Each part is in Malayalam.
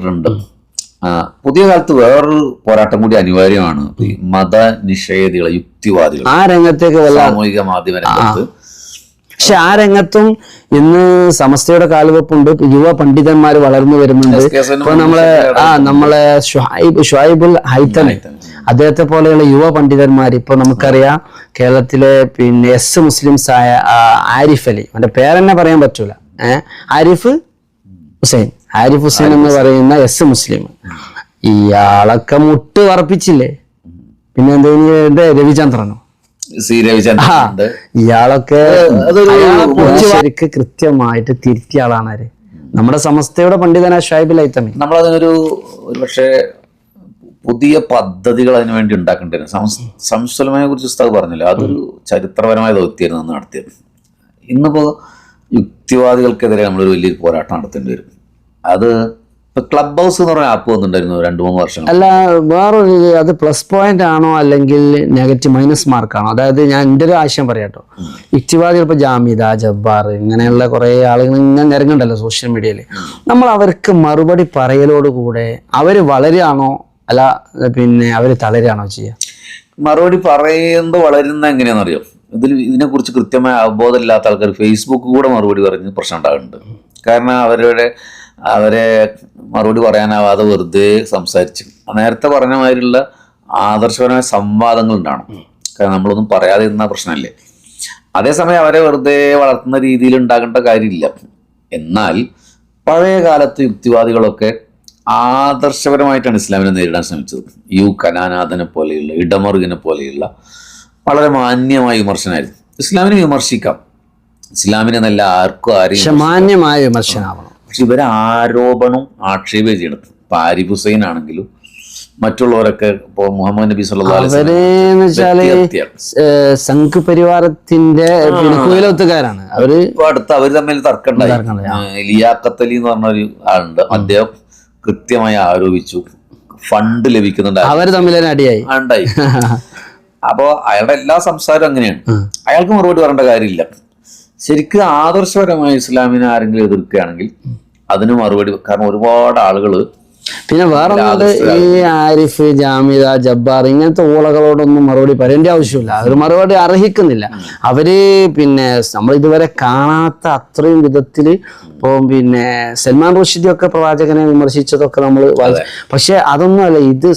കേട്ടിട്ടുണ്ട്. പുതിയ കാലത്ത് വേറൊരു പോരാട്ടം കൂടി അനിവാര്യമാണ്. ഈ മത നിഷേധികൾ, യുക്തിവാദികൾ ആ രംഗത്തേക്ക് സാമൂഹിക മാധ്യമ രംഗത്ത്. പക്ഷെ ആ രംഗത്തും ഇന്ന് സമസ്തയുടെ കാൽവെപ്പുണ്ട്, യുവ പണ്ഡിതന്മാർ വളർന്നു വരുന്നുണ്ട്. ഇപ്പൊ നമ്മളെ ഷുഐബുൽ ഹൈതമി, അദ്ദേഹത്തെ പോലെയുള്ള യുവ പണ്ഡിതന്മാർ ഇപ്പൊ നമുക്കറിയാം. കേരളത്തിലെ പിന്നെ എസ് മുസ്ലിംസ് ആയ ആരിഫ് അലി, അവന്റെ പേരെന്നെ പറയാൻ പറ്റൂല, ആരിഫ് ഹുസൈൻ എന്ന് പറയുന്ന എസ് മുസ്ലിം, ഇയാളൊക്കെ മുട്ട് വറപ്പിച്ചില്ലേ. പിന്നെ എന്താ രവിചന്ദ്രനോ, ഇയാളൊക്കെ ശരിക്ക് കൃത്യമായിട്ട് തിരുത്തിയ ആളാണ് നമ്മുടെ സമസ്തയുടെ പണ്ഡിതനായ ഷുഐബുൽ ഹൈതമി. നമ്മളതിനൊരു പക്ഷേ പുതിയ പദ്ധതികൾ അതിനു വേണ്ടി ഉണ്ടാക്കേണ്ടിരുന്നു. സംസ്ലമയെ കുറിച്ച് ഉസ്താദ് പറഞ്ഞല്ലോ, അതൊരു ചരിത്രപരമായ ദൗത്യമായിരുന്നു അന്ന് നടത്തിയത്. ഇന്നിപ്പോ യുക്തിവാദികൾക്കെതിരെ നമ്മളൊരു വലിയൊരു പോരാട്ടം നടത്തേണ്ടി വരും. അത് ഇപ്പൊ ക്ലബ് ഹൗസ് എന്ന് പറഞ്ഞ ആപ്പ് വന്നിട്ടുണ്ടായിരുന്നു 2-3 വർഷം. അല്ല, വേറൊരു അത് പ്ലസ് പോയിന്റ് ആണോ അല്ലെങ്കിൽ നെഗറ്റീവ് മൈനസ് മാർക്കാണോ? അതായത് ഞാൻ എൻ്റെ ഒരു ആശയം പറയാട്ടോ, യുക്തിവാദികൾ ഇപ്പൊ ജാമിദ, ജബ്ബാർ ഇങ്ങനെയുള്ള കുറെ ആളുകൾ ഇങ്ങനെ നിരങ്ങുണ്ടല്ലോ സോഷ്യൽ മീഡിയയിൽ. നമ്മൾ അവർക്ക് മറുപടി പറയലോടുകൂടെ അവര് വളരുകയാണോ അല്ല പിന്നെ അവര് തളരുകയാണോ ചെയ്യുക? മറുപടി പറയുന്നത് വളരുന്ന എങ്ങനെയാണെന്നറിയോ? ഇതിനെക്കുറിച്ച് കൃത്യമായ അവബോധമില്ലാത്ത ആൾക്കാർ ഫേസ്ബുക്ക് കൂടെ മറുപടി പറഞ്ഞ് പ്രശ്നം ഉണ്ടാകുന്നുണ്ട്. കാരണം അവരെ മറുപടി പറയാനാവാതെ വെറുതെ സംസാരിച്ച് നേരത്തെ പറഞ്ഞ മാതിരിയുള്ള ആദർശപരമായ സംവാദങ്ങൾ ഉണ്ടാവണം. കാരണം നമ്മളൊന്നും പറയാതെ ഇരുന്ന പ്രശ്നമല്ലേ. അതേസമയം അവരെ വെറുതെ വളർത്തുന്ന രീതിയിൽ ഉണ്ടാകേണ്ട കാര്യമില്ല. എന്നാൽ പഴയ കാലത്ത് യുക്തിവാദികളൊക്കെ ആദർശപരമായിട്ടാണ് ഇസ്ലാമിനെ നേരിടാൻ ശ്രമിച്ചത്. യു കനാനാഥനെ പോലെയുള്ള, ഇടമറുകിനെ പോലെയുള്ള വളരെ മാന്യമായ വിമർശനമായിരുന്നു. ഇസ്ലാമിനെ വിമർശിക്കാം, ഇസ്ലാമിനെ നല്ല ആർക്കും ആരെയും മാന്യമായ വിമർശനമാവണം. പക്ഷെ ഇവരെ ആരോപണം ആക്ഷേപം ചെയ്യണം. ഇപ്പൊ ആരിഫ് ഹുസൈൻ ആണെങ്കിലും മറ്റുള്ളവരൊക്കെ ഇപ്പോൾ മുഹമ്മദ് നബി സല്ലല്ലാഹു അലൈഹി വസല്ലം സംഘ് പരിവാരത്തിന്റെ കുയിലൊത്തുകാരാണ് അവര്. അവര് തമ്മിൽ തർക്കമുണ്ടായി. ലിയാഖത്ത് അലി എന്ന് പറഞ്ഞൊരു ആളുണ്ട്, അദ്ദേഹം കൃത്യമായി ആരോപിച്ചു ഫണ്ട് ലഭിക്കുന്നുണ്ട്, അവര് തമ്മിൽ അടിയായി ഉണ്ടായി. അപ്പോ അയാളുടെ എല്ലാ സംസാരവും അങ്ങനെയാണ്. അയാൾക്ക് മറുപടി പറയേണ്ട കാര്യമില്ല. ശരിക്കും ആദർശപരമായ ഇസ്ലാമിനെ ആരെങ്കിലും എതിർക്കുകയാണെങ്കിൽ അതിന് മറുപടി, കാരണം ഒരുപാട് ആളുകള് പിന്നെ വേറെ ഈ ആരിഫ്, ജാമിദ, ജബ്ബാർ ഇങ്ങനത്തെ ഊളകളോടൊന്നും മറുപടി പറയേണ്ട ആവശ്യമില്ല. അവർ മറുപടി അർഹിക്കുന്നില്ല. അവര് പിന്നെ നമ്മൾ ഇതുവരെ കാണാത്ത അത്രയും വിധത്തില് ഇപ്പോൾ പിന്നെ സൽമാൻ റുഷ്ദി ഒക്കെ പ്രവാചകനെ വിമർശിച്ചതൊക്കെ നമ്മൾ, പക്ഷെ അതൊന്നുമല്ല, ഇത്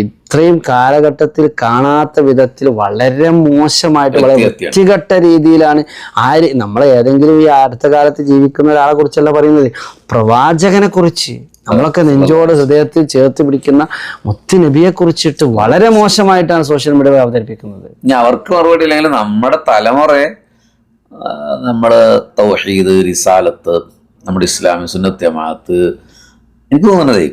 ഇത്രയും കാലഘട്ടത്തിൽ കാണാത്ത വിധത്തിൽ വളരെ മോശമായിട്ട് വളരെ വൃത്തികെട്ട രീതിയിലാണ് നമ്മളെ ഏതെങ്കിലും ഈ അടുത്ത കാലത്ത് ജീവിക്കുന്ന ഒരാളെ കുറിച്ചല്ല പറയുന്നത്, പ്രവാചകനെ കുറിച്ച് നമ്മളൊക്കെ നെഞ്ചോട് ഹൃദയത്തിൽ ചേർത്ത് പിടിക്കുന്ന മുത്ത് നബിയെ കുറിച്ചിട്ട് വളരെ മോശമായിട്ടാണ് സോഷ്യൽ മീഡിയ അവതരിപ്പിക്കുന്നത്. അവർക്ക് മറുപടി ഇല്ലെങ്കിൽ നമ്മുടെ തലമുറയെ നമ്മള് തൗഹീദ്, റിസാലത്ത്, നമ്മുടെ ഇസ്ലാമി സുന്നത്ത് ജമാഅത്ത്, എനിക്ക് തോന്നുന്നതേ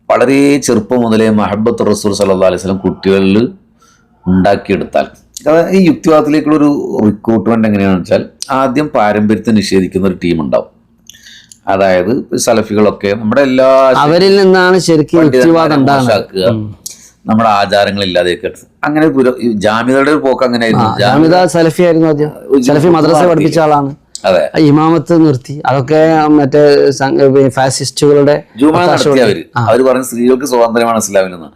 വളരെ ചെറുപ്പം മുതലേ മഹബത്ത് റസൂൽ സല്ലല്ലാഹു അലൈഹി വസല്ലം കുട്ടികളിൽ ഉണ്ടാക്കിയെടുത്താൽ, ഈ യുക്തിവാദത്തിലേക്കുള്ളൊരു റിക്രൂട്ട്മെന്റ് എങ്ങനെയാണെന്ന് വെച്ചാൽ ആദ്യം പാരമ്പര്യത്തെ നിഷേധിക്കുന്ന ഒരു ടീം ഉണ്ടാവും. അതായത് സലഫികളൊക്കെ നമ്മുടെ എല്ലാ അവരിൽ നിന്നാണ് ശരിക്കും യുക്തിവാദം ഉണ്ടാക്കുക, നമ്മുടെ ആചാരങ്ങൾ ഇല്ലാതെയൊക്കെ. അങ്ങനെ ജാമിദയുടെ ഒരു പോക്ക് അങ്ങനെയായിരുന്നു. ജാമിദ സലഫി ആയിരുന്നു, ആദ്യം സലഫി മദ്രസ പഠിപ്പിച്ച ആളാണ്. അതെ, ഇമാമത്ത് നിർത്തി. അതൊക്കെ മറ്റേ ഫാസിസ്റ്റുകളുടെ അവര് പറഞ്ഞ സ്ത്രീകൾക്ക് സ്വാതന്ത്ര്യമാണ് ഇസ്ലാമിൽ നിന്ന്.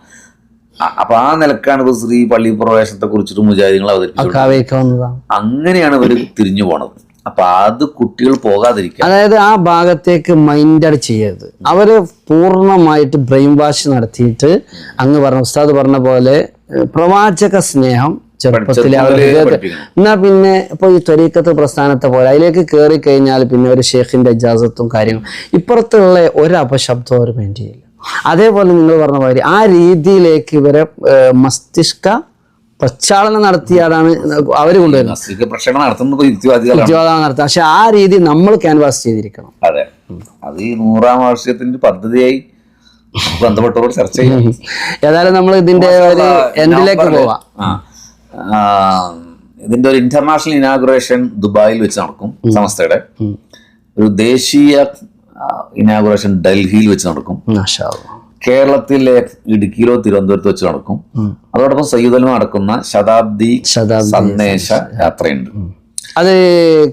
അപ്പൊ ആ നിലക്കാണ് ഇപ്പൊ സ്ത്രീ പള്ളി പ്രവേശനത്തെ കുറിച്ചിട്ട് മുജാഹിദീങ്ങൾ അവതരിപ്പിച്ചത്. അങ്ങനെയാണ് ഇവര് തിരിഞ്ഞു പോണത്. അപ്പൊ അത് കുട്ടികൾ പോകാതിരിക്കുക, അതായത് ആ ഭാഗത്തേക്ക് മൈൻഡ് ചെയ്യരുത്. അവര് പൂർണ്ണമായിട്ട് ബ്രെയിൻ വാഷ് നടത്തിയിട്ട് അങ്ങ് പറഞ്ഞ ഉസ്താദ് പറഞ്ഞ പോലെ പ്രവാചക സ്നേഹം ചെറുപ്പത്തിലെ എന്നാ പിന്നെ ഇപ്പൊ ഈ ത്വരീഖത്ത് പ്രസ്ഥാനത്തെ പോലെ അതിലേക്ക് കയറി കഴിഞ്ഞാൽ പിന്നെ ഒരു ഷേഖിന്റെ ഇജാസത്തും കാര്യങ്ങളും ഇപ്പുറത്തുള്ള ഒരു അപശബ്ദവും അവർ മെയിൻറ്റെയിൻ ചെയ്യില്ല. അതേപോലെ നിങ്ങൾ പറഞ്ഞ പോലെ ആ രീതിയിലേക്ക് ഇവരെ മസ്തിഷ്ക പ്രക്ഷാളനം നടത്തിയാണ് അവർ കൊണ്ടുവരുന്നത്, യുക്തിവാദം നടത്തുക. പക്ഷെ ആ രീതി നമ്മൾ ക്യാൻവാസ് ചെയ്തിരിക്കണം. അതെ, അത് ഈ 100ാം വാർഷികത്തിന്റെ പദ്ധതിയായി ബന്ധപ്പെട്ടവർ ചർച്ച ചെയ്യും. ഏതായാലും നമ്മൾ ഇതിന്റെ ഒരു എൻഡിലേക്ക് പോവാം. ഇതിന്റെ ഒരു ഇന്റർനാഷണൽ ഇനാഗുറേഷൻ ദുബായിൽ വെച്ച് നടക്കും. സമസ്തയുടെ ഒരു ദേശീയ ഇനാഗുറേഷൻ ഡൽഹിയിൽ വെച്ച് നടക്കും. കേരളത്തിലെ ഇടുക്കിയിലോ തിരുവനന്തപുരത്ത് വെച്ച് നടക്കും. അതോടൊപ്പം സയ്യിദുൽ നടക്കുന്ന ശതാബ്ദി സന്ദേശ യാത്രയുണ്ട്. അത്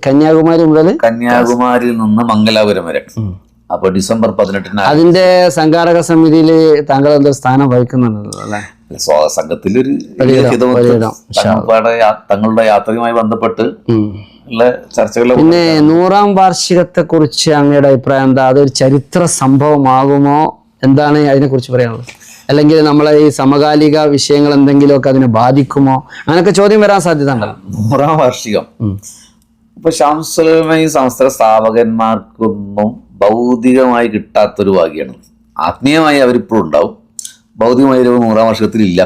കന്യാകുമാരി മുതൽ കന്യാകുമാരിയിൽ നിന്ന് മംഗലാപുരം വരെ അപ്പൊ ഡിസംബർ 18 അതിന്റെ സംഘാടക സമിതിയിൽ താങ്കൾ എന്താ സ്ഥാനം വഹിക്കുന്നുണ്ടല്ലോ അല്ലെ? സംഘത്തിലൊരു തങ്ങളുടെ യാത്രയുമായി ബന്ധപ്പെട്ട് ഉള്ള ചർച്ചകൾ. പിന്നെ 100ാം വാർഷികത്തെ കുറിച്ച് അങ്ങയുടെ അഭിപ്രായം എന്താ? അതൊരു ചരിത്ര സംഭവമാകുമോ? എന്താണ് അതിനെ കുറിച്ച് പറയാനുള്ളത്? അല്ലെങ്കിൽ നമ്മളെ ഈ സമകാലിക വിഷയങ്ങൾ എന്തെങ്കിലുമൊക്കെ അതിനെ ബാധിക്കുമോ? അങ്ങനെയൊക്കെ ചോദ്യം വരാൻ സാധ്യത ഉണ്ടല്ലോ. 100ാം വാർഷികം ഇപ്പൊ ശംസുൽ ഉലമ സംസ്ഥ സ്ഥാപകന്മാർക്കൊന്നും ഭൗതികമായി കിട്ടാത്തൊരു ഭാഗ്യമാണ്. ആത്മീയമായി അവരിപ്പോഴും ഉണ്ടാവും, ഭൗതികമായി 100ാം വർഷത്തിലില്ല.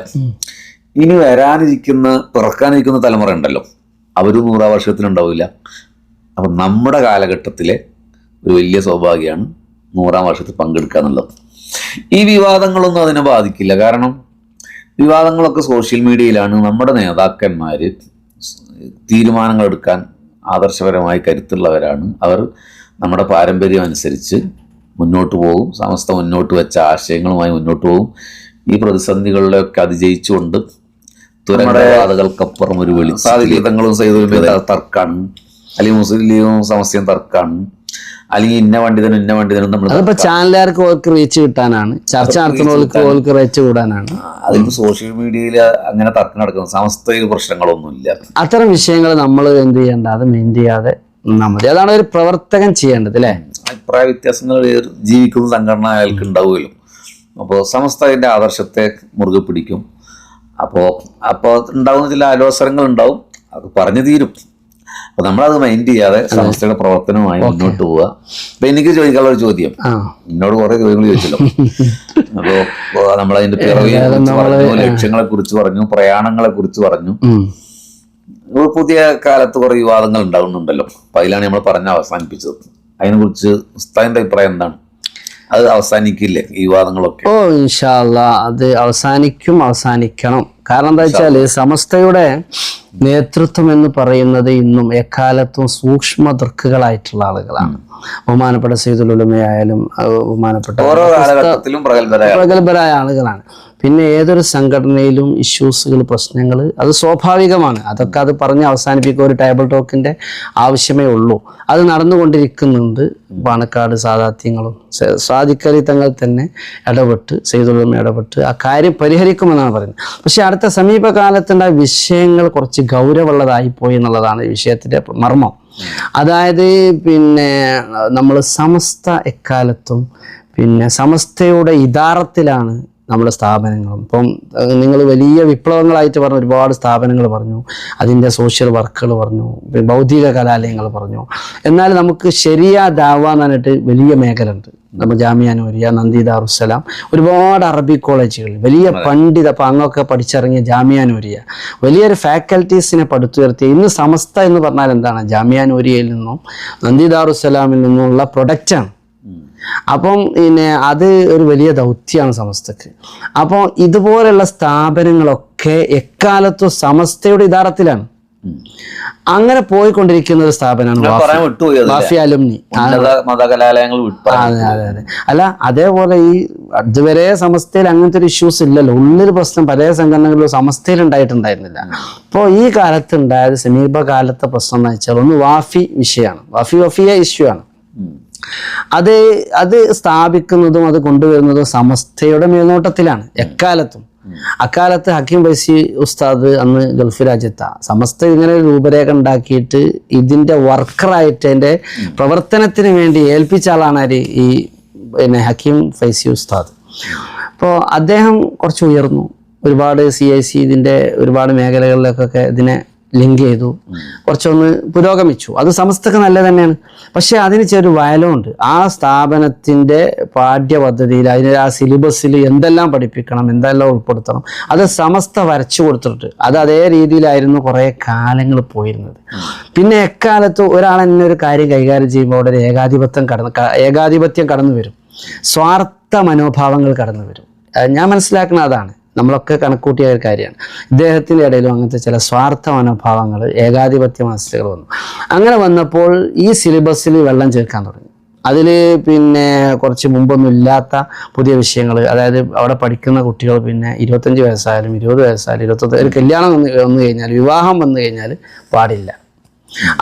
ഇനി പിറക്കാനിരിക്കുന്ന തലമുറ ഉണ്ടല്ലോ, അവരും 100ാം വർഷത്തിലുണ്ടാവില്ല. അപ്പം നമ്മുടെ കാലഘട്ടത്തിലെ ഒരു വലിയ സൗഭാഗ്യമാണ് 100ാം വർഷത്തിൽ പങ്കെടുക്കുക എന്നുള്ളത്. ഈ വിവാദങ്ങളൊന്നും അതിനെ ബാധിക്കില്ല. കാരണം വിവാദങ്ങളൊക്കെ സോഷ്യൽ മീഡിയയിലാണ്. നമ്മുടെ നേതാക്കന്മാർ തീരുമാനങ്ങൾ എടുക്കാൻ ആദർശപരമായി കരുത്തുള്ളവരാണ്. അവർ നമ്മുടെ പാരമ്പര്യം അനുസരിച്ച് മുന്നോട്ട് പോകും. സമസ്ത മുന്നോട്ട് വെച്ച ആശയങ്ങളുമായി മുന്നോട്ട് പോകും. ഈ പ്രതിസന്ധികളിലൊക്കെ അതിജയിച്ചുകൊണ്ട് തുരങ്കവാദകൾക്കപ്പുറം ഒരു സാധിതങ്ങളും തർക്കാണ്, അല്ലെങ്കിൽ മുസ്ലിം ലീഗും സമസ്തയും തർക്കാണ്, അല്ലെങ്കിൽ ഇന്ന പണ്ഡിതനും നമ്മൾ ചാനലുകാർക്ക് റീച്ച് കിട്ടാനാണ്, ചർച്ച നടത്തുന്നവർക്ക് റീച്ച് കൂടാനാണ്. അതിന് സോഷ്യൽ മീഡിയയിൽ അങ്ങനെ തർക്കം നടക്കുന്നത്. സമസ്തയിൽ പ്രശ്നങ്ങളൊന്നുമില്ല. അത്തരം വിഷയങ്ങൾ നമ്മൾ എന്ത് ചെയ്യേണ്ട, അത് മെയിൻ ചെയ്യാതെ മതി. അതാണ് ഒരു പ്രവർത്തകൻ ചെയ്യേണ്ടത് അല്ലേ? അഭിപ്രായ വ്യത്യാസങ്ങൾ ജീവിക്കുന്ന സംഘടന അയാൾക്ക് ഉണ്ടാവുമല്ലോ. അപ്പോൾ സമസ്ത അതിൻ്റെ ആദർശത്തെ മുറുകെ പിടിക്കും. അപ്പോൾ ഉണ്ടാകുന്ന ചില അലോസരങ്ങൾ ഉണ്ടാവും, അത് പറഞ്ഞു തീരും. അപ്പൊ നമ്മളത് മൈൻഡ് ചെയ്യാതെ സമസ്തയുടെ പ്രവർത്തനവുമായി മുന്നോട്ട് പോവുക. അപ്പൊ എനിക്ക് ചോദിക്കാനുള്ള ഒരു ചോദ്യം, എന്നോട് കുറെ ചോദ്യങ്ങൾ ചോദിച്ചല്ലോ. അപ്പോ നമ്മളതിന്റെ പിറവിയെ കുറിച്ച് പറഞ്ഞു, ലക്ഷ്യങ്ങളെ കുറിച്ച് പറഞ്ഞു, പ്രയാണങ്ങളെ കുറിച്ച് പറഞ്ഞു. പുതിയ കാലത്ത് കുറെ വിവാദങ്ങൾ ഉണ്ടാകുന്നുണ്ടല്ലോ. അപ്പൊ അതിലാണ് നമ്മൾ അവസാനിപ്പിച്ചത്. അതിനെ കുറിച്ച് ഉസ്താദിന്റെ അഭിപ്രായം എന്താണ്? അത് അവസാനിക്കില്ലേ ഈ വിവാദങ്ങളൊക്കെ? ഇൻഷാ അല്ലാഹ് അത് അവസാനിക്കണം. കാരണം എന്താ വെച്ചാല് സമസ്തയുടെ നേതൃത്വം എന്ന് പറയുന്നത് ഇന്നും എക്കാലത്തും സൂക്ഷ്മ ദൃക്കുകളായിട്ടുള്ള ആളുകളാണ്. ബഹുമാനപ്പെട്ട സയ്യിദുൽ ഉലമയായാലും ബഹുമാനപ്പെട്ട ഓരോ കാലഘട്ടത്തിലും പ്രഗത്ഭരായ ആളുകളാണ്. പിന്നെ ഏതൊരു സംഘടനയിലും ഇഷ്യൂസുകൾ, പ്രശ്നങ്ങൾ അത് സ്വാഭാവികമാണ്. അതൊക്കെ അത് പറഞ്ഞ് അവസാനിപ്പിക്കുക ഒരു ടേബിൾ ടോക്കിന്റെ ആവശ്യമേ ഉള്ളൂ. അത് നടന്നുകൊണ്ടിരിക്കുന്നുണ്ട്. പാണക്കാട് സാദാത്യങ്ങളും സാദിഖലി തങ്ങൾ തന്നെ ഇടപെട്ട്, സയ്യിദുൽ ഉലമ ഇടപെട്ട് ആ കാര്യം പരിഹരിക്കുമെന്നാണ് പറയുന്നത്. പക്ഷെ അടുത്ത സമീപകാലത്തുണ്ടായ വിഷയങ്ങൾ കുറച്ച് ഗൗരവമുള്ളതായിപ്പോയി എന്നുള്ളതാണ് ഈ വിഷയത്തിന്റെ മർമ്മം. അതായത് പിന്നെ നമ്മൾ സമസ്ത എക്കാലത്തും പിന്നെ സമസ്തയുടെ ഇദാറത്തിലാണ് നമ്മുടെ സ്ഥാപനങ്ങളും. ഇപ്പം നിങ്ങൾ വലിയ വിപ്ലവങ്ങളായിട്ട് പറഞ്ഞ ഒരുപാട് സ്ഥാപനങ്ങൾ പറഞ്ഞു, അതിൻ്റെ സോഷ്യൽ വർക്കുകൾ പറഞ്ഞു, ഭൗതിക കലാലയങ്ങൾ പറഞ്ഞു. എന്നാൽ നമുക്ക് ശരിയാ ദാവ എന്ന് പറഞ്ഞിട്ട് വലിയ മേഖല ഉണ്ട്. നമ്മൾ ജാമിയ നൂരിയ, നന്ദി ദാറുസ്സലാം, ഒരുപാട് അറബി കോളേജുകൾ, വലിയ പണ്ഡിത അങ്ങൊക്കെ പഠിച്ചിറങ്ങിയ ജാമിയ നൂരിയ, വലിയൊരു ഫാക്കൽറ്റീസിനെ പടുത്തുയർത്തിയ ഇന്ന് സമസ്ത എന്ന് പറഞ്ഞാൽ എന്താണ്? ജാമിയ നൂരിയയിൽ നിന്നും നന്ദി ദാറുസ്സലാമിൽ നിന്നുള്ള പ്രൊഡക്റ്റാണ്. അപ്പം പിന്നെ അത് ഒരു വലിയ ദൗത്യമാണ് സമസ്തക്ക്. അപ്പോൾ ഇതുപോലുള്ള സ്ഥാപനങ്ങളൊക്കെ എക്കാലത്തും സമസ്തയുടെ ഇദാറത്തിലാണ്. അങ്ങനെ പോയിക്കൊണ്ടിരിക്കുന്ന ഒരു സ്ഥാപനമാണ് വാഫി അലുമിനി. അതെ. അല്ല, അതേപോലെ ഈ അതുവരെ സമസ്തയിൽ അങ്ങനത്തെ ഒരു ഇഷ്യൂസ് ഇല്ലല്ലോ. ഉള്ളൊരു പ്രശ്നം പല സംഘടനകളിലും സമസ്തയിൽ ഉണ്ടായിട്ടുണ്ടായിരുന്നില്ല. അപ്പോൾ ഈ കാലത്ത് ഉണ്ടായത് സമീപകാലത്തെ പ്രശ്നം എന്ന് വെച്ചാൽ ഒന്ന് വാഫി വിഷയമാണ്. വാഫിയ ഇഷ്യൂ ആണ്. അത് സ്ഥാപിക്കുന്നതും അത് കൊണ്ടുവരുന്നതും സമസ്തയുടെ മേൽനോട്ടത്തിലാണ് എക്കാലത്തും. അക്കാലത്ത് ഹക്കീം ഫൈസി ഉസ്താദ് അന്ന് ഗൾഫ് രാജ്യത്താണ്. സമസ്ത ഇങ്ങനെ രൂപരേഖ ഉണ്ടാക്കിയിട്ട് ഇതിന്റെ വർക്കറായിട്ട് അതിന്റെ പ്രവർത്തനത്തിന് വേണ്ടി ഏൽപ്പിച്ച ആളാണ് ഈ പിന്നെ ഹക്കീം ഫൈസി ഉസ്താദ്. അപ്പോൾ അദ്ദേഹം കുറച്ച് ഉയർന്നു, ഒരുപാട് CIC ഇതിന്റെ ഒരുപാട് മേഖലകളിലേക്കൊക്കെ ഇതിനെ ലിങ്ക് ചെയ്തു, കുറച്ചൊന്ന് പുരോഗമിച്ചു. അത് സമസ്തക്ക് നല്ല തന്നെയാണ്. പക്ഷെ അതിന് ചെറിയൊരു വയലുണ്ട്. ആ സ്ഥാപനത്തിന്റെ പാഠ്യപദ്ധതിയിൽ അതിന് ആ സിലബസിൽ എന്തെല്ലാം പഠിപ്പിക്കണം, എന്തെല്ലാം ഉൾപ്പെടുത്തണം, അത് സമസ്ത വരച്ചു കൊടുത്തിട്ട് അത് അതേ രീതിയിലായിരുന്നു കുറേ കാലങ്ങൾ പോയിരുന്നത്. പിന്നെ എക്കാലത്ത് ഒരാൾ തന്നെ ഒരു കാര്യം കൈകാര്യം ചെയ്യുമ്പോൾ അവിടെ ഒരു ഏകാധിപത്യം കടന്നു വരും, സ്വാർത്ഥ മനോഭാവങ്ങൾ കടന്നു വരും. ഞാൻ മനസ്സിലാക്കുന്ന അതാണ്. നമ്മളൊക്കെ കണക്കൂട്ടിയ ഒരു കാര്യമാണ്. ഇദ്ദേഹത്തിൻ്റെ ഇടയിലും അങ്ങനത്തെ ചില സ്വാർത്ഥ മനോഭാവങ്ങൾ, ഏകാധിപത്യ മനസ്സുകൾ വന്നു. അങ്ങനെ വന്നപ്പോൾ ഈ സിലബസിൽ വെള്ളം ചേർക്കാൻ തുടങ്ങി. അതിൽ പിന്നെ കുറച്ച് മുമ്പൊന്നും ഇല്ലാത്ത പുതിയ വിഷയങ്ങൾ, അതായത് അവിടെ പഠിക്കുന്ന കുട്ടികൾ പിന്നെ 25 വയസ്സായാലും 20 വയസ്സായാലും 21 ഒരു കല്യാണം വന്നു കഴിഞ്ഞാൽ, വിവാഹം വന്നു കഴിഞ്ഞാൽ പാടില്ല.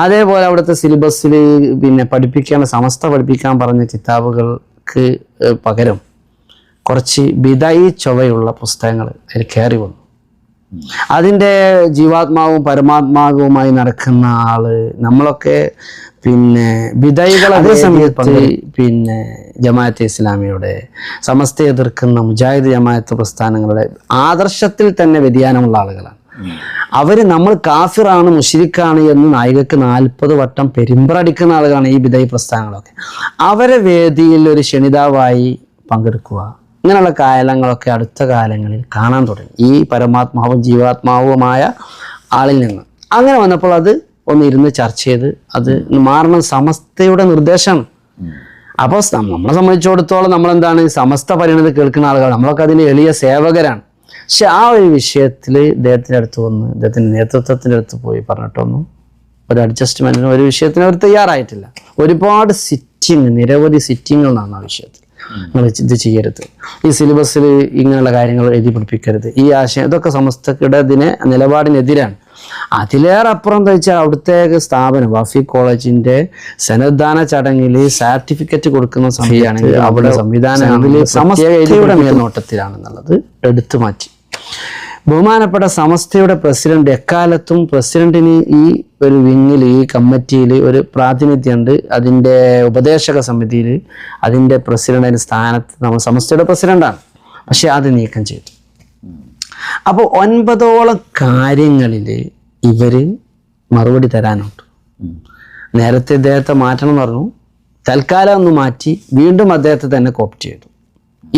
അതേപോലെ അവിടുത്തെ സിലബസിൽ പിന്നെ സമസ്ത പഠിപ്പിക്കാൻ പറഞ്ഞ കിതാബുകൾക്ക് പകരം കുറച്ച് ബിദഈ ചൊവ്വയുള്ള പുസ്തകങ്ങൾ അതിൽ കയറി വന്നു. അതിൻ്റെ ജീവാത്മാവും പരമാത്മാവുമായി നടക്കുന്ന ആള് നമ്മളൊക്കെ പിന്നെ ബിദൈകൾ അതേ സമയത്ത് പിന്നെ ജമാഅത്തെ ഇസ്ലാമിയുടെ സമസ്തയെ എതിർക്കുന്ന മുജാഹിദ് ജമാഅത്ത് പ്രസ്ഥാനങ്ങളുടെ ആദർശത്തിൽ തന്നെ വ്യതിയാനമുള്ള ആളുകളാണ്. അവര് നമ്മൾ കാഫിറാണ് മുശ്രിക്കാണ് എന്ന് നായികക്ക് 40 വട്ടം പെരുമ്പറടിക്കുന്ന ആളുകളാണ് ഈ ബിദഈ പ്രസ്ഥാനങ്ങളൊക്കെ. അവരെ വേദിയിൽ ഒരു ക്ഷണിതാവായി പങ്കെടുക്കുക ഇങ്ങനെയുള്ള കാലങ്ങളൊക്കെ അടുത്ത കാലങ്ങളിൽ കാണാൻ തുടങ്ങി ഈ പരമാത്മാവും ജീവാത്മാവുമായ ആളിൽ നിന്ന്. അങ്ങനെ വന്നപ്പോൾ അത് ഒന്ന് ഇരുന്ന് ചർച്ച ചെയ്ത് അത് മാറണം സമസ്തയുടെ നിർദ്ദേശമാണ്. അപ്പോൾ നമ്മളെ സംബന്ധിച്ചിടത്തോളം നമ്മളെന്താണ് സമസ്ത പരിണതി കേൾക്കുന്ന ആളുകൾ, നമ്മളൊക്കെ അതിൻ്റെ എളിയ സേവകരാണ്. പക്ഷെ ആ ഒരു വിഷയത്തിൽ ഇദ്ദേഹത്തിൻ്റെ അടുത്ത് വന്ന് ഇദ്ദേഹത്തിൻ്റെ നേതൃത്വത്തിൻ്റെ അടുത്ത് പോയി പറഞ്ഞിട്ടൊന്നും ഒരു അഡ്ജസ്റ്റ്മെൻറ്റിന് ഒരു വിഷയത്തിന് അവർ തയ്യാറായിട്ടില്ല. ഒരുപാട് നിരവധി സിറ്റിങ്ങുകളാണ് ആ വിഷയത്തിൽ. നിങ്ങൾ ഇത് ചെയ്യരുത്, ഈ സിലബസിൽ ഇങ്ങനെയുള്ള കാര്യങ്ങൾ എഴുതി പിടിപ്പിക്കരുത്, ഈ ആശയം ഇതൊക്കെ സമസ്തയുടെ നിലപാടിനെതിരാണ്. അതിലേറെ അപ്പുറം എന്താ വെച്ചാൽ അവിടുത്തെ സ്ഥാപനം വഫി കോളേജിന്റെ സന്നദ്ധാന ചടങ്ങിൽ സർട്ടിഫിക്കറ്റ് കൊടുക്കുന്ന സമയമാണെങ്കിൽ അവിടെ സംവിധാനം സമസ്തയുടെ മേൽനോട്ടത്തിലാണെന്നുള്ളത് എടുത്തു മാറ്റി. ബഹുമാനപ്പെട്ട സമസ്തയുടെ പ്രസിഡന്റ് എക്കാലത്തും പ്രസിഡന്റിന് ഈ ഒരു വിങ്ങിൽ ഈ കമ്മിറ്റിയിൽ ഒരു പ്രാതിനിധ്യമുണ്ട്. അതിൻ്റെ ഉപദേശക സമിതിയിൽ അതിൻ്റെ പ്രസിഡന്റിൻ്റെ സ്ഥാനത്ത് നമ്മൾ സമസ്തയുടെ പ്രസിഡന്റാണ്. പക്ഷെ അത് നീക്കം ചെയ്തു. അപ്പോൾ 9ഓളം കാര്യങ്ങളിൽ ഇവര് മറുപടി തരാനുണ്ട്. നേരത്തെ ഇദ്ദേഹത്തെ മാറ്റണം എന്ന് പറഞ്ഞു, തൽക്കാലം ഒന്ന് മാറ്റി വീണ്ടും അദ്ദേഹത്തെ തന്നെ കോപ്റ്റ് ചെയ്തു.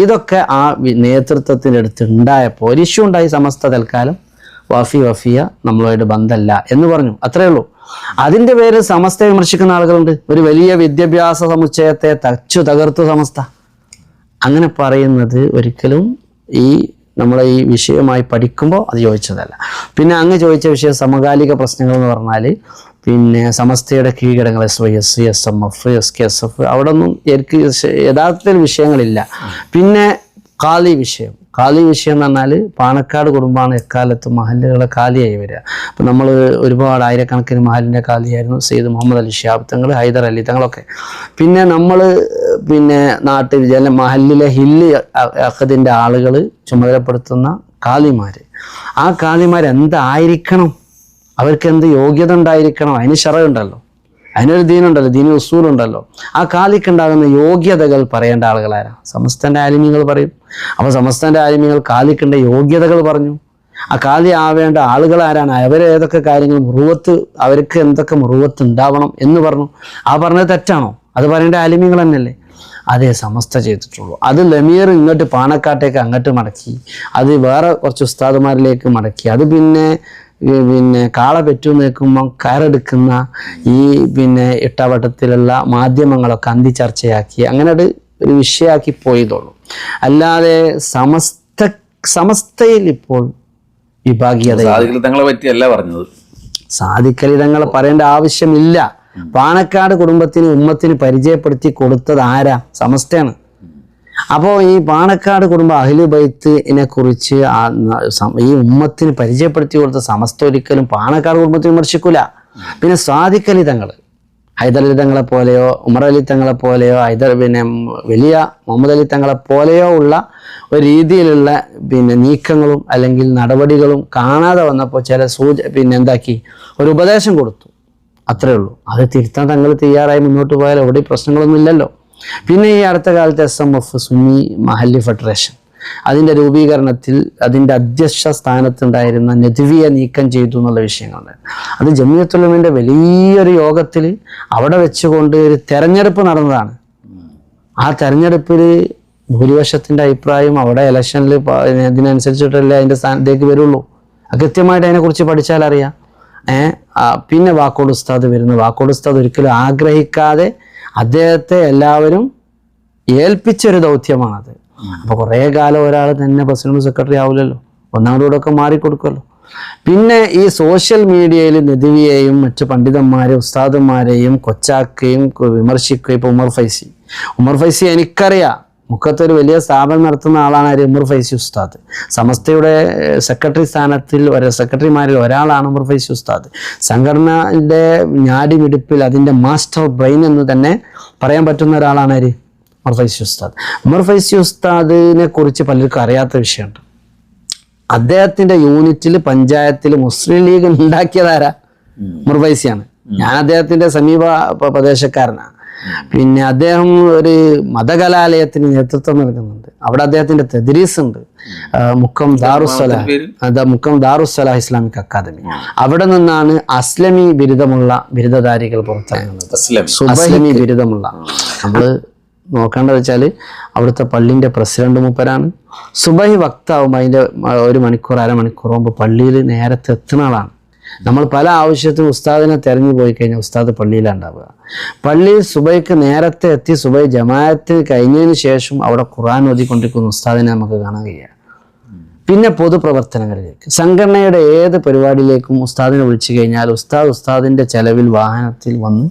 ഇതൊക്കെ ആ നേതൃത്വത്തിൻ്റെ അടുത്ത് ഉണ്ടായപ്പോൾ ഒരു ഇഷ്യൂ ഉണ്ടായി. സമസ്ത തൽക്കാലം വഫിയ നമ്മളുമായിട്ട് ബന്ധമല്ല എന്ന് പറഞ്ഞു, അത്രേ ഉള്ളൂ. അതിൻ്റെ പേരിൽ സമസ്തയെ വിമർശിക്കുന്ന ആളുകളുണ്ട്. ഒരു വലിയ വിദ്യാഭ്യാസ സമുച്ചയത്തെ തകർത്തു സമസ്ത. അങ്ങനെ പറയുന്നത് ഒരിക്കലും നമ്മളെ ഈ വിഷയമായി പഠിക്കുമ്പോൾ അത് ചോദിച്ചതല്ല. പിന്നെ അങ്ങ് ചോദിച്ച വിഷയം സമകാലിക പ്രശ്നങ്ങൾ എന്ന് പറഞ്ഞാൽ പിന്നെ സമസ്തയുടെ കീഴ്ഘടകങ്ങൾ SYS, SMF, SKSF അവിടെ ഒന്നും എനിക്ക് യഥാർത്ഥത്തിൽ വിഷയങ്ങളില്ല. പിന്നെ കാലി വിഷയം എന്ന് പറഞ്ഞാൽ പാണക്കാട് കുടുംബമാണ് എക്കാലത്ത് മഹല്ലുകളെ കാലിയായി വരിക. അപ്പം നമ്മൾ ഒരുപാട് ആയിരക്കണക്കിന് മഹലിൻ്റെ കാലിയായിരുന്നു സെയ്ദ് മുഹമ്മദ് അലി ശിഹാബ് തങ്ങൾ, ഹൈദർ അലി തങ്ങളൊക്കെ. പിന്നെ നമ്മൾ നാട്ടിൽ മഹല്ലിലെ ഹില്ല് അഖദിൻ്റെ ആളുകൾ ചുമതലപ്പെടുത്തുന്ന കാലിമാർ, ആ കാലിമാർ എന്തായിരിക്കണം, അവർക്ക് എന്ത് യോഗ്യത ഉണ്ടായിരിക്കണം, അതിന് ശറഉണ്ടല്ലോ, അതിനൊരു ദീനുണ്ടല്ലോ, ദീനി ഉസൂലുണ്ടല്ലോ. ആ കാലിക്കുണ്ടാകുന്ന യോഗ്യതകൾ പറയേണ്ട ആളുകളാരാ? സമസ്തൻ്റെ ആലിമ്യങ്ങൾ പറയും. അപ്പോൾ സമസ്തൻ്റെ ആലിമ്യങ്ങൾ കാലിക്കേണ്ട യോഗ്യതകൾ പറഞ്ഞു. ആ കാലി ആവേണ്ട ആളുകൾ ആരാണ്, അവരേതൊക്കെ കാര്യങ്ങൾ അവർക്ക് എന്തൊക്കെ മുറുവത്ത് ഉണ്ടാവണം എന്ന് പറഞ്ഞു. ആ പറഞ്ഞത് തെറ്റാണോ? അത് പറയേണ്ട ആലിമ്യങ്ങൾ തന്നെയല്ലേ? അതേ സമസ്ത ചെയ്തിട്ടുള്ളൂ. അത് ലമീർ ഇങ്ങോട്ട് പാണക്കാട്ടേക്ക് അങ്ങോട്ട് മടക്കി, അത് വേറെ കുറച്ച് ഉസ്താദുമാരിലേക്ക് മടക്കി, അത് പിന്നെ കാള പെറ്റു നിൽക്കുമ്പോൾ കയറെടുക്കുന്ന ഈ ഇട്ടാവട്ടത്തിലുള്ള മാധ്യമങ്ങളൊക്കെ അന്തി ചർച്ചയാക്കി അങ്ങനെ ഒരു വിഷയമാക്കി പോയതുള്ളൂ. അല്ലാതെ സമസ്തയിൽ ഇപ്പോൾ വിഭാഗീയത പറ്റിയല്ല പറഞ്ഞത്. സാദിഖലി തങ്ങളെ പറയേണ്ട ആവശ്യമില്ല. പാണക്കാട് കുടുംബത്തിന് ഉമ്മത്തിന് പരിചയപ്പെടുത്തി കൊടുത്തത് ആരാ? സമസ്തയാണ്. അപ്പോൾ ഈ പാണക്കാട് കുടുംബം അഹ്ലു ബൈത്തിനെ കുറിച്ച് ഈ ഉമ്മത്തിന് പരിചയപ്പെടുത്തി കൊടുത്ത സമസ്ത ഒരിക്കലും പാണക്കാട് കുടുംബത്തിന് വിമർശിക്കൂല. പിന്നെ സാദിഖ് അലി തങ്ങൾ, ഹൈദർ അലി തങ്ങളെ പോലെയോ ഉമർ അലി തങ്ങളെ പോലെയോ വലിയ മുഹമ്മദ് അലി തങ്ങളെ പോലെയോ ഉള്ള ഒരു രീതിയിലുള്ള നീക്കങ്ങളും അല്ലെങ്കിൽ നടപടികളും കാണാതെ വന്നപ്പോൾ ചില എന്താക്കി ഒരു ഉപദേശം കൊടുത്തു, അത്രേ ഉള്ളൂ. അത് തിരുത്താൻ തങ്ങൾ തയ്യാറായി മുന്നോട്ട് പോയാൽ എവിടെ പ്രശ്നങ്ങളൊന്നും ഇല്ലല്ലോ. പിന്നെ ഈ അടുത്ത കാലത്ത് SMF സുന്നി മഹല്ലി ഫെഡറേഷൻ അതിൻ്റെ രൂപീകരണത്തിൽ അതിൻ്റെ അധ്യക്ഷ സ്ഥാനത്തുണ്ടായിരുന്ന നദ്വിയെ നീക്കം ചെയ്തു എന്നുള്ള വിഷയങ്ങളുണ്ട്. അത് ജമിയത്തുൽ ഉലമയുടെ വലിയൊരു യോഗത്തിൽ അവിടെ വെച്ചുകൊണ്ട് ഒരു തെരഞ്ഞെടുപ്പ് നടന്നതാണ്. ആ തെരഞ്ഞെടുപ്പിൽ ഭൂരിപക്ഷത്തിൻ്റെ അഭിപ്രായം അവിടെ ഇലക്ഷനിൽ ഇതിനനുസരിച്ചിട്ടല്ലേ അതിൻ്റെ സ്ഥാനത്തേക്ക് വരുള്ളൂ. കൃത്യമായിട്ട് അതിനെക്കുറിച്ച് പഠിച്ചാൽ അറിയാം. പിന്നെ വാക്കോട് ഉസ്താദ് വരുന്നു. വാക്കോട് ഉസ്താദ് ഒരിക്കലും ആഗ്രഹിക്കാതെ അദ്ദേഹത്തെ എല്ലാവരും ഏൽപ്പിച്ചൊരു ദൗത്യമാണത്. അപ്പോൾ കുറേ കാലം ഒരാൾ തന്നെ പ്രസിഡന്റ് സെക്രട്ടറി ആവില്ലല്ലോ, ഒന്നാമതോടൊക്കെ മാറിക്കൊടുക്കുമല്ലോ. പിന്നെ ഈ സോഷ്യൽ മീഡിയയിൽ നദ്വിയെയും മറ്റു പണ്ഡിതന്മാരെയും ഉസ്താദന്മാരെയും കൊച്ചാക്കുകയും വിമർശിക്കുകയും. ഇപ്പോൾ ഉമർ ഫൈസി എനിക്കറിയാം, മുക്കത്ത് ഒരു വലിയ സ്ഥാപനം നടത്തുന്ന ആളാണ് ആര്? ഉമർ ഫൈസി ഉസ്താദ്. സമസ്തയുടെ സെക്രട്ടറി സ്ഥാനത്തിൽ സെക്രട്ടറിമാരിൽ ഒരാളാണ് ഉമർ ഫൈസി ഉസ്താദ്. സംഘടനയുടെ ഞാടിമിടിപ്പിൽ അതിൻ്റെ മാസ്റ്റർ ബ്രെയിൻ എന്ന് തന്നെ പറയാൻ പറ്റുന്ന ഒരാളാണ് ആര്? ഉമർ ഫൈസി ഉസ്താദ്. ഉമർ ഫൈസി ഉസ്താദിനെ കുറിച്ച് പലർക്കും അറിയാത്ത വിഷയമുണ്ട്. അദ്ദേഹത്തിന്റെ യൂണിറ്റിൽ പഞ്ചായത്തിൽ മുസ്ലിം ലീഗ് ഉണ്ടാക്കിയതാരാ? ഉമർ ഫൈസിയാണ്. ഞാൻ അദ്ദേഹത്തിന്റെ സമീപ പ്രദേശക്കാരനാണ്. പിന്നെ അദ്ദേഹം ഒരു മതകലാലയത്തിന് നേതൃത്വം നൽകുന്നുണ്ട്. അവിടെ അദ്ദേഹത്തിന്റെ തദ്രീസ് ഉണ്ട്. Mukkam Darussalah Islamic academy. അവിടെ നിന്നാണ് അസ്ലമി ബിരുദമുള്ള ബിരുദധാരികൾ പുറത്തിറങ്ങുന്നത്. അസ്ലമി ബിരുദമുള്ള നമ്മള് നോക്കേണ്ടത് വെച്ചാൽ അവിടുത്തെ പള്ളിന്റെ പ്രസിഡന്റ് മൂപ്പരാണ്. സുബഹി വക്താവും അതിന്റെ 1 മണിക്കൂർ 1/2 മണിക്കൂർ മുമ്പ് പള്ളിയിൽ നേരത്തെ എത്തുന്ന ആളാണ്. നമ്മൾ പല ആവശ്യത്തിനും ഉസ്താദിനെ തെരഞ്ഞു പോയി കഴിഞ്ഞാൽ ഉസ്താദ് പള്ളിയിലുണ്ടാവുക. പള്ളിയിൽ സുബൈക്ക് നേരത്തെ എത്തി സുബൈ ജമാഅത്തിന് കഴിഞ്ഞതിന് ശേഷം അവിടെ ഖുർആൻ ഓതിക്കൊണ്ടിരിക്കുന്ന ഉസ്താദിനെ നമുക്ക് കാണാൻ കഴിയുക. പിന്നെ പൊതുപ്രവർത്തനങ്ങളിലേക്ക്, സംഘടനയുടെ ഏത് പരിപാടിയിലേക്കും ഉസ്താദിനെ വിളിച്ചു കഴിഞ്ഞാൽ ഉസ്താദിന്റെ ചെലവിൽ വാഹനത്തിൽ വന്ന്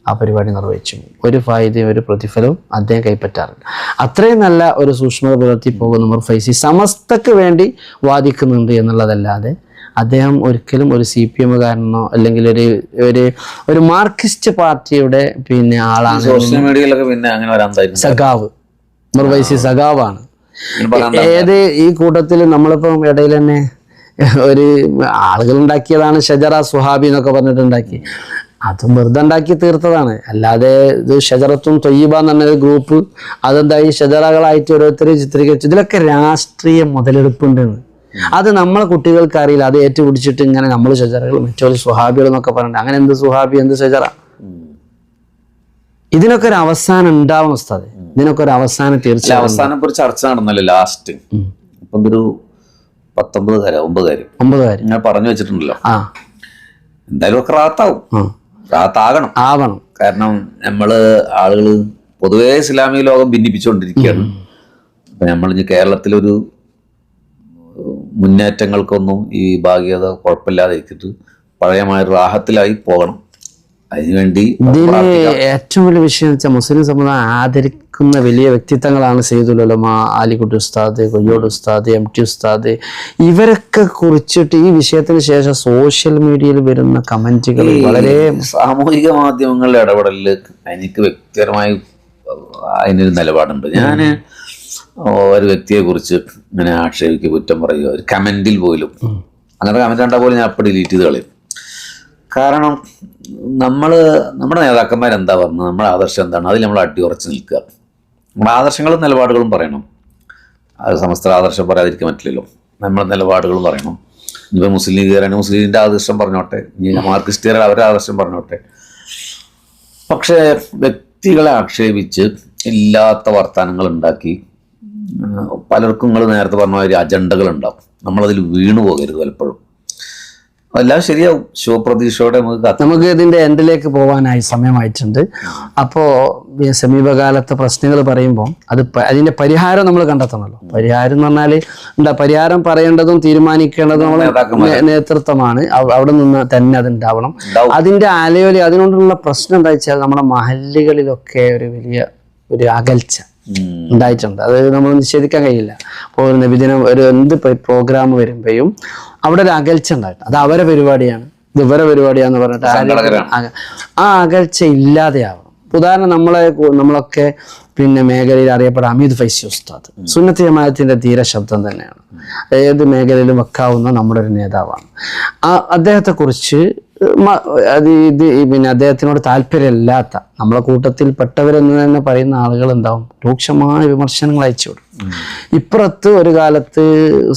ആ പരിപാടി നിർവഹിച്ചു. ഒരു ഫായിദയും ഒരു പ്രതിഫലവും അദ്ദേഹം കൈപ്പറ്റാറില്ല. അത്രയും നല്ല ഒരു സൂക്ഷ്മത പുലർത്തി പോകുന്ന ഉമർ ഫൈസി സമസ്തക്ക് വേണ്ടി വാദിക്കുന്നുണ്ട് എന്നുള്ളതല്ലാതെ അദ്ദേഹം ഒരിക്കലും ഒരു CPM-കാരനോ അല്ലെങ്കിൽ ഒരു മാർക്സിസ്റ്റ് പാർട്ടിയുടെ പിന്നെ ആളാണ്. സോഷ്യൽ മീഡിയയിലൊക്കെ പിന്നെ അങ്ങനെ സഖാവ് ഉമർ ഫൈസി സഖാവാണ്. ഏത് ഈ കൂട്ടത്തിൽ നമ്മളിപ്പം ഇടയിൽ തന്നെ ഒരു ആളുകൾ ഉണ്ടാക്കിയതാണ് ഷജറ സുഹാബി എന്നൊക്കെ പറഞ്ഞിട്ടുണ്ടാക്കി. അതും വെറുതെ ഉണ്ടാക്കി തീർത്തതാണ്. അല്ലാതെ ഇത് ഷജറത്തും തൊയ്യബ എന്ന് പറഞ്ഞൊരു ഗ്രൂപ്പ് അതെന്തായി ഷജറകളായിട്ട് ഓരോരുത്തർ ചിത്രീകരിച്ചു. ഇതിലൊക്കെ രാഷ്ട്രീയ മുതലെടുപ്പുണ്ടെന്ന് അത് നമ്മളെ കുട്ടികൾക്ക് അറിയില്ല. അത് ഏറ്റുപിടിച്ചിട്ട് ഇങ്ങനെ നമ്മൾ ഷജറകൾ മറ്റൊരു സുഹാബികൾ എന്നൊക്കെ പറഞ്ഞിട്ട് അങ്ങനെ എന്ത് സുഹാബി എന്ത് ഷജറ. ഇതിനൊക്കെ ഒരു അവസാനം ഉണ്ടാവണം ഉസ്താദ്. ഇതിനൊക്കെ ഒരു അവസാനം തീർച്ചയായും. അവസാനം ഒരു ചർച്ച നടന്നല്ലോ ലാസ്റ്റ്. ഇപ്പം ഒരു 9 കാര്യം ഞാൻ പറഞ്ഞു വെച്ചിട്ടുണ്ടല്ലോ. എന്തായാലും ഒക്കെ റാത്താകണം ആവണം. കാരണം ആളുകൾ പൊതുവേ ഇസ്ലാമിക ലോകം ഭിന്നിപ്പിച്ചുകൊണ്ടിരിക്കുകയാണ്. അപ്പൊ നമ്മൾ ഇനി കേരളത്തിലൊരു മുന്നേറ്റങ്ങൾക്കൊന്നും ഈ ഭാഗ്യത കുഴപ്പമില്ലാതെ ഇരിച്ചിട്ട് പഴയമായ റാഹത്തിലായി പോകണം. അതിനുവേണ്ടി ഏറ്റവും വലിയ വിഷയം വെച്ചാൽ മുസ്ലിം സമുദായം ആദരിക്കുന്ന വലിയ വ്യക്തിത്വങ്ങളാണ് സയ്യിദുൽ ഉലമ, ആലിക്കുട്ടി ഉസ്താദ്, കൊയ്യോട് ഉസ്താദ്, MT ഉസ്താദ്. ഇവരൊക്കെ കുറിച്ചിട്ട് ഈ വിഷയത്തിന് ശേഷം സോഷ്യൽ മീഡിയയിൽ വരുന്ന കമന്റുകൾ വളരെ സാമൂഹിക മാധ്യമങ്ങളുടെ ഇടപെടലിൽ എനിക്ക് വ്യക്തിപരമായി അതിനൊരു നിലപാടുണ്ട്. ഞാൻ ഒരു വ്യക്തിയെ കുറിച്ച് ഇങ്ങനെ ആക്ഷേപിക്കുക, കുറ്റം പറയുക, ഒരു കമന്റിൽ പോലും അങ്ങനത്തെ കമന്റ് കണ്ടാൽ പോലും ഞാൻ അപ്പോൾ ഡിലീറ്റ് ചെയ്ത് കളയും. കാരണം നമ്മുടെ നേതാക്കന്മാരെന്താ പറഞ്ഞത്, നമ്മുടെ ആദർശം എന്താണ്, അതിൽ നമ്മൾ അടിയുറച്ച് നിൽക്കുക. നമ്മുടെ ആദർശങ്ങളും നിലപാടുകളും പറയണം. അത് സമസ്ത ആദർശം പറയാതിരിക്കാൻ പറ്റില്ലല്ലോ. നമ്മുടെ നിലപാടുകളും പറയണം. ഇനിയിപ്പോൾ മുസ്ലിം ലീഗുകാരാണ് മുസ്ലിം ലീഗിൻ്റെ ആദർശം പറഞ്ഞോട്ടെ, ഇനി മാർക്സിസ്റ്റുകാർ അവരുടെ ആദർശം പറഞ്ഞോട്ടെ. പക്ഷേ വ്യക്തികളെ ആക്ഷേപിച്ച് ഇല്ലാത്ത വർത്തമാനങ്ങൾ ഉണ്ടാക്കി പലർക്കും നിങ്ങൾ നേരത്തെ പറഞ്ഞ ഒരു അജണ്ടകൾ ഉണ്ടാവും. നമ്മളതിൽ വീണു പോകരുത്. പലപ്പോഴും എല്ലാം ശരിയാവും. ശുഭപ്രതീക്ഷയോടെ നമുക്ക് ഇതിന്റെ എൻഡിലേക്ക് പോകാനായി സമയമായിട്ടുണ്ട്. അപ്പോൾ സമീപകാലത്തെ പ്രശ്നങ്ങൾ പറയുമ്പോൾ അതിന്റെ പരിഹാരം നമ്മൾ കണ്ടെത്തണമല്ലോ. പരിഹാരം എന്ന് പറഞ്ഞാൽ പരിഹാരം പറയേണ്ടതും തീരുമാനിക്കേണ്ടതും നമ്മളെ നേതൃത്വമാണ്. അവിടെ നിന്ന് തന്നെ അത് ഉണ്ടാവണം. അതിന്റെ ആലയോലി അതിനോടുള്ള പ്രശ്നം എന്താ വെച്ചാൽ നമ്മുടെ മഹല്ലുകളിലൊക്കെ ഒരു അകൽച്ച ഉണ്ടായിട്ടുണ്ട്. അത് നമ്മൾ നിഷേധിക്കാൻ കഴിയില്ല. അപ്പോൾ ഒരു നബിദിനം എന്ത് പ്രോഗ്രാം വരുമ്പോഴും അവിടെ ഒരു അകൽച്ച ഉണ്ടായിട്ടുണ്ട്. അത് അവരെ പരിപാടിയാണ്, ഇത് ഇവരെ പരിപാടിയാന്ന് പറഞ്ഞിട്ട് ആ അകൽച്ച ഇല്ലാതെയാവണം. ഉദാഹരണം നമ്മളൊക്കെ മേഖലയിൽ അറിയപ്പെട്ട ഹമീദ് ഫൈസി ഉസ്താദ് സുന്നത്ത് ജമാഅത്തിന്റെ തീര ശബ്ദം തന്നെയാണ്. ഏത് മേഖലയിലും വെക്കാവുന്ന നമ്മുടെ ഒരു നേതാവാണ്. അദ്ദേഹത്തെ കുറിച്ച് അദ്ദേഹത്തിനോട് താല്പര്യമില്ലാത്ത നമ്മളെ കൂട്ടത്തിൽപ്പെട്ടവരെന്ന് തന്നെ പറയുന്ന ആളുകൾ എന്താവും രൂക്ഷമായ വിമർശനങ്ങൾ അയച്ചുവിടും. ഇപ്പുറത്ത് ഒരു കാലത്ത്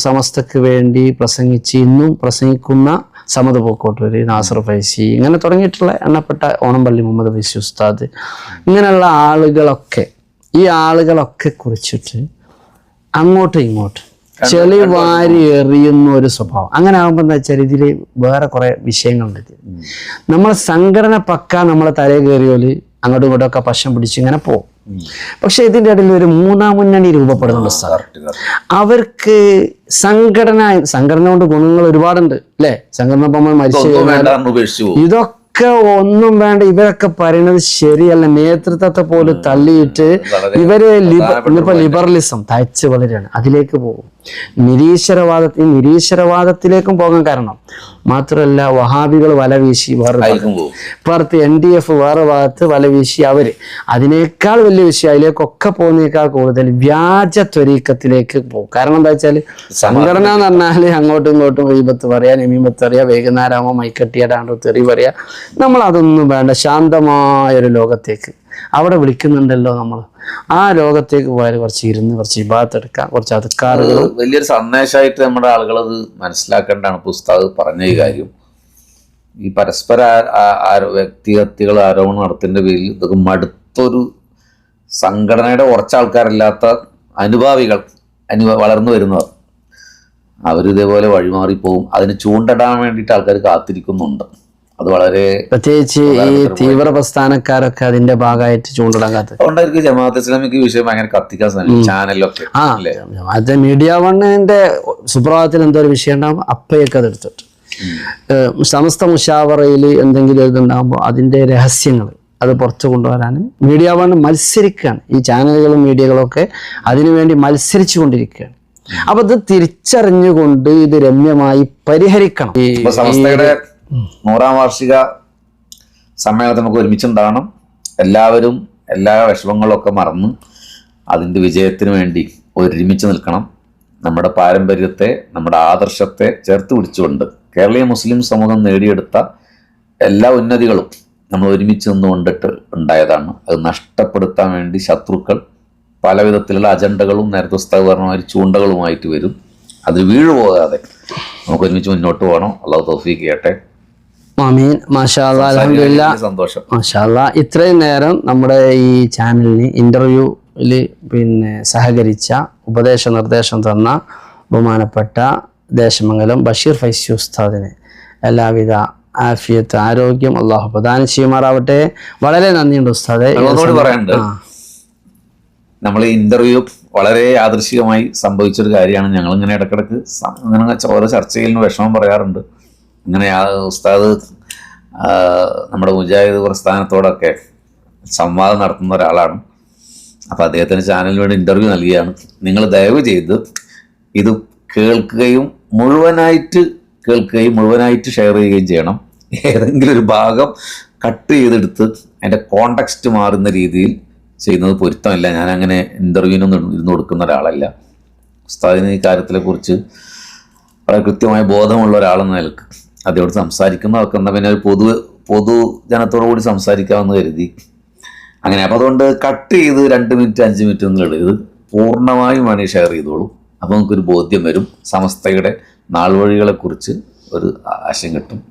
സമസ്തക്ക് വേണ്ടി പ്രസംഗിച്ച് ഇന്നും പ്രസംഗിക്കുന്ന സമദ് പൂക്കോട്ടൂര്, നാസർ ഫൈസി, ഇങ്ങനെ തുടങ്ങിയിട്ടുള്ള എണ്ണപ്പെട്ട ഓണംപള്ളി മുഹമ്മദ് ഫൈസി ഉസ്താദ്, ഇങ്ങനെയുള്ള ഈ ആളുകളൊക്കെ കുറിച്ചിട്ട് അങ്ങോട്ടും ഇങ്ങോട്ടും ചെളി വാരി എറിയുന്ന ഒരു സ്വഭാവം. അങ്ങനെ ആകുമ്പോൾ എന്താ വെച്ചാൽ ഇതിൽ വേറെ കുറെ വിഷയങ്ങളുണ്ട്. നമ്മളെ സംഘടന നമ്മളെ തലയിൽ കയറിയോല് അങ്ങോട്ടും ഇങ്ങോട്ടും ഒക്കെ പശം പിടിച്ച് ഇങ്ങനെ പോകും. പക്ഷെ ഇതിൻ്റെ ഇടയിൽ ഒരു മൂന്നാം മുന്നണി രൂപപ്പെടുന്നുണ്ട് സാർ. അവർക്ക് സംഘടന കൊണ്ട് ഗുണങ്ങൾ ഒരുപാടുണ്ട് അല്ലേ? സംഘടന മരിച്ചു ഇതൊക്കെ ഇതൊക്കെ ഒന്നും വേണ്ട, ഇവരൊക്കെ പറയുന്നത് ശരിയല്ല. നേതൃത്വത്തെ പോലും തള്ളിയിട്ട് ഇവര് ഇന്നിപ്പോ ലിബറലിസം തയ്ച്ച് വളരെയാണ്, അതിലേക്ക് പോകും. നിരീശ്വരവാദത്തിലേക്കും പോകാൻ കാരണം മാത്രമല്ല, വഹാബികൾ വല വീശി വേറെ പുറത്ത്, NDF വേറെ ഭാഗത്ത് വല വീശി അവര് അതിനേക്കാൾ വലിയ വിഷയം, അതിലേക്കൊക്കെ പോകുന്നേക്കാൾ കൂടുതൽ വ്യാജ ത്വരീക്കത്തിലേക്ക് പോകും. കാരണം എന്താ വെച്ചാൽ സംഘടന എന്ന് പറഞ്ഞാല് അങ്ങോട്ടും ഇങ്ങോട്ടും ഗീബത്ത് പറയാ, നമീമത്ത് പറയാ, വൈകുന്നേരമാകുമ്പോൾ മൈക്കട്ടിയാടാണ്ട് തെറി പറയാ. നമ്മൾ അതൊന്നും വേണ്ട, ശാന്തമായൊരു ലോകത്തേക്ക് അവിടെ വിളിക്കുന്നുണ്ടല്ലോ നമ്മൾ, ആ ലോകത്തേക്ക് പോയാൽ കുറച്ച് ഇരുന്ന് കുറച്ച് ഇബാദത്ത് എടുക്കാം, കുറച്ച് അദ്കാറുകൾ. വലിയൊരു സന്ദേശമായിട്ട് നമ്മുടെ ആളുകൾ അത് മനസ്സിലാക്കേണ്ടതാണ്. ഉസ്താദ് പറഞ്ഞ ഈ കാര്യം, ഈ പരസ്പര വ്യക്തികൾ ആരോപണം നടത്തുന്നതിന്റെ പേരിൽ ഇതൊക്കെ മടുത്തൊരു സംഘടനയുടെ കുറച്ച് ആൾക്കാരില്ലാത്ത അനുഭാവികൾ വളർന്നു വരുന്നവർ, അവരിതേപോലെ വഴിമാറിപ്പോവും. അതിന് ചൂണ്ടിടാൻ വേണ്ടിയിട്ട് ആൾക്കാർ കാത്തിരിക്കുന്നുണ്ട്. അത് വളരെ പ്രത്യേകിച്ച് ഈ തീവ്ര പ്രസ്ഥാനക്കാരൊക്കെ അതിന്റെ ഭാഗമായിട്ട് ചൂണ്ടിടാൻ അതുകൊണ്ടായിരിക്കും ജമാഅത്ത് ഇസ്ലാമിക്ക് വിഷയം ഭയങ്കര കത്തിക്കാൻ സാധിക്കും ചാനലൊക്കെ. അത് മീഡിയ വണ്ണിന്റെ സുപ്രഭാതത്തിൽ എന്തോ ഒരു വിഷയം ഉണ്ടാകുമ്പോൾ അപ്പയൊക്കെ അതെടുത്തിട്ട് സമസ്ത മുഷാവറയിൽ എന്തെങ്കിലും ഇതുണ്ടാകുമ്പോൾ അതിന്റെ രഹസ്യങ്ങൾ അത് പുറത്തു കൊണ്ടുവരാൻ മീഡിയ വൺ മത്സരിക്കുകയാണ്. ഈ ചാനലുകളും മീഡിയകളും ഒക്കെ അതിനുവേണ്ടി മത്സരിച്ചു കൊണ്ടിരിക്കുകയാണ്. അപ്പൊ ഇത് തിരിച്ചറിഞ്ഞുകൊണ്ട് ഇത് രമ്യമായി പരിഹരിക്കണം. സമസ്തയുടെ 100ാം വാർഷിക സമ്മേളനത്തിൽ നമുക്ക് ഒരുമിച്ചുണ്ടാകണം. എല്ലാവരും എല്ലാ വിഷമങ്ങളൊക്കെ മറന്ന് അതിൻ്റെ വിജയത്തിന് വേണ്ടി ഒരുമിച്ച് നിൽക്കണം. നമ്മുടെ പാരമ്പര്യത്തെ, നമ്മുടെ ആദർശത്തെ ചേർത്ത് പിടിച്ചുകൊണ്ട് കേരളീയ മുസ്ലിം സമൂഹം നേടിയെടുത്ത എല്ലാ ഉന്നതികളും നമ്മൾ ഒരുമിച്ച് നിന്നുകൊണ്ടിട്ട് ഉണ്ടായതാണ്. അത് നഷ്ടപ്പെടുത്താൻ വേണ്ടി ശത്രുക്കൾ പല വിധത്തിലുള്ള അജണ്ടകളും നേരത്തെ ഉസ്താദ് ചൂണ്ടകളുമായിട്ട് വരും. അത് വീഴുപോകാതെ നമുക്ക് ഒരുമിച്ച് മുന്നോട്ട് പോകണം. അള്ളാഹു തൗഫീഖ് ചെയ്യട്ടെ. ആമീൻ. മാഷാ അല്ലാഹ്, അൽഹംദുലില്ലാ. സന്തോഷം. മാഷാ അല്ലാഹ്. ഇത്രയും നേരം നമ്മുടെ ഈ ചാനലിന് ഇന്റർവ്യൂവിൽ സഹകരിച്ച, ഉപദേശ നിർദ്ദേശം തന്ന ബഹുമാനപ്പെട്ട ദേശമംഗലം ബഷീർ ഫൈസി ഉസ്താദിന് എല്ലാവിധ ആഫിയത്ത്, ആരോഗ്യം അള്ളാഹു പ്രദാനം ചെയ്യുമാറാവട്ടെ. വളരെ നന്ദിയുണ്ട് ഉസ്താദെ. നമ്മൾ ഇന്റർവ്യൂ വളരെ യാദൃശികമായി സംഭവിച്ചൊരു കാര്യമാണ്. ഞങ്ങളിങ്ങനെ ഇടക്കിടക്ക് ഇങ്ങനെ ഓരോ ചർച്ചയിലും വിഷമം പറയാറുണ്ട്. ഇങ്ങനെ ഉസ്താദ് നമ്മുടെ മുജാഹിദ് പ്രസ്ഥാനത്തോടൊക്കെ സംവാദം നടത്തുന്ന ഒരാളാണ്. അപ്പോൾ അദ്ദേഹത്തിൻ്റെ ചാനലിന് വേണ്ടി ഇൻ്റർവ്യൂ നൽകിയാണ്. നിങ്ങൾ ദയവ് ചെയ്ത് ഇത് കേൾക്കുകയും മുഴുവനായിട്ട് ഷെയർ ചെയ്യുകയും ചെയ്യണം. ഏതെങ്കിലും ഒരു ഭാഗം കട്ട് ചെയ്തെടുത്ത് അതിൻ്റെ കോണ്ടെക്സ്റ്റ് മാറുന്ന രീതിയിൽ ചെയ്യുന്നത് പൊരുത്തമല്ല. ഞാനങ്ങനെ ഇൻ്റർവ്യൂവിനൊന്നും ഇരുന്ന് കൊടുക്കുന്ന ഒരാളല്ല. ഉസ്താദിന് ഈ കാര്യത്തിനെക്കുറിച്ച് വളരെ കൃത്യമായ ബോധമുള്ള ഒരാളെന്ന നിലക്ക് അദ്ദേഹത്തോട് സംസാരിക്കുന്നതൊക്കെ എന്നാൽ പിന്നെ ഒരു പൊതുജനത്തോടു കൂടി സംസാരിക്കാമെന്ന് കരുതി അങ്ങനെ. അപ്പോൾ അതുകൊണ്ട് കട്ട് ചെയ്ത് 2 മിനിറ്റ് 5 മിനിറ്റ് ഒന്നും ഇത് പൂർണ്ണമായും വേണമെങ്കിൽ ഷെയർ ചെയ്തോളൂ. അപ്പോൾ നമുക്കൊരു ബോധ്യം വരും. സമസ്തയുടെ നാൾവഴികളെക്കുറിച്ച് ഒരു ആശയം കിട്ടും.